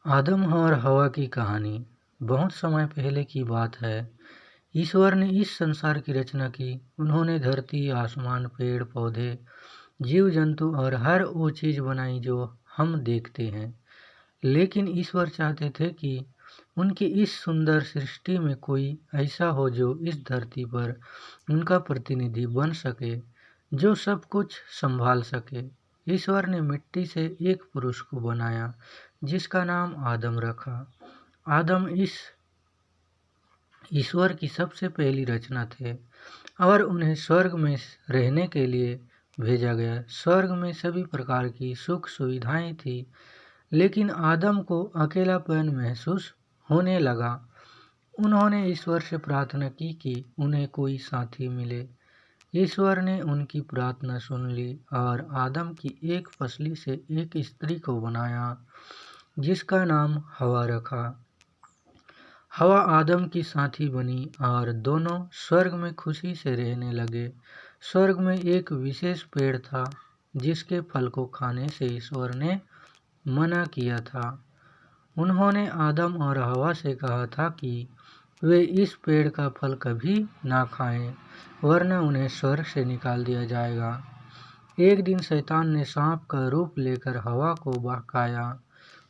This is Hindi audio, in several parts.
आदम और हवा की कहानी बहुत समय पहले की बात है। ईश्वर ने इस संसार की रचना की। उन्होंने धरती, आसमान, पेड़ पौधे, जीव जंतु और हर वो चीज बनाई जो हम देखते हैं। लेकिन ईश्वर चाहते थे कि उनकी इस सुंदर सृष्टि में कोई ऐसा हो जो इस धरती पर उनका प्रतिनिधि बन सके, जो सब कुछ संभाल सके। ईश्वर ने मिट्टी से एक पुरुष को बनाया जिसका नाम आदम रखा। आदम इस ईश्वर की सबसे पहली रचना थे और उन्हें स्वर्ग में रहने के लिए भेजा गया। स्वर्ग में सभी प्रकार की सुख सुविधाएं थी, लेकिन आदम को अकेलापन महसूस होने लगा। उन्होंने ईश्वर से प्रार्थना की कि उन्हें कोई साथी मिले। ईश्वर ने उनकी प्रार्थना सुन ली और आदम की एक पसली से एक स्त्री को बनाया जिसका नाम हवा रखा। हवा आदम की साथी बनी और दोनों स्वर्ग में खुशी से रहने लगे। स्वर्ग में एक विशेष पेड़ था जिसके फल को खाने से ईश्वर ने मना किया था। उन्होंने आदम और हवा से कहा था कि वे इस पेड़ का फल कभी ना खाएं, वरना उन्हें स्वर्ग से निकाल दिया जाएगा। एक दिन शैतान ने सांप का रूप लेकर हवा को बहकाया।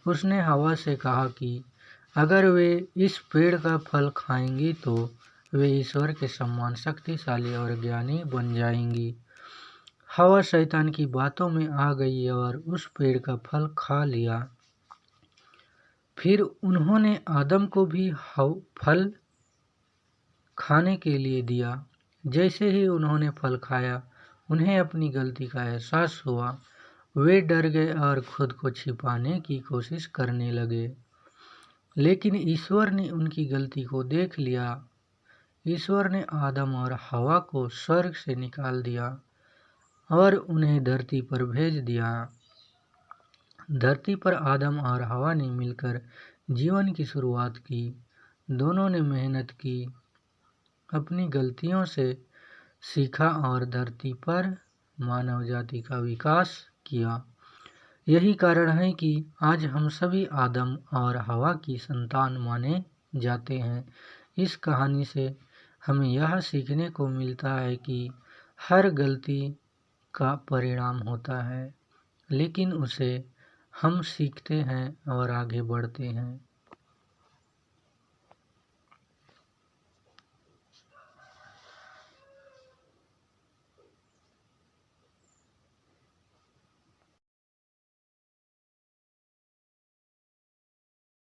उसने हवा से कहा कि अगर वे इस पेड़ का फल खाएंगी तो वे ईश्वर के समान शक्तिशाली और ज्ञानी बन जाएंगी। हवा शैतान की बातों में आ गई और उस पेड़ का फल खा लिया। फिर उन्होंने आदम को भी फल खाने के लिए दिया। जैसे ही उन्होंने फल खाया, उन्हें अपनी गलती का एहसास हुआ। वे डर गए और खुद को छिपाने की कोशिश करने लगे, लेकिन ईश्वर ने उनकी गलती को देख लिया। ईश्वर ने आदम और हवा को स्वर्ग से निकाल दिया और उन्हें धरती पर भेज दिया। धरती पर आदम और हवा ने मिलकर जीवन की शुरुआत की। दोनों ने मेहनत की, अपनी गलतियों से सीखा और धरती पर मानव जाति का विकास किया। यही कारण है कि आज हम सभी आदम और हवा की संतान माने जाते हैं। इस कहानी से हमें यह सीखने को मिलता है कि हर गलती का परिणाम होता है, लेकिन उसे हम सीखते हैं और आगे बढ़ते हैं।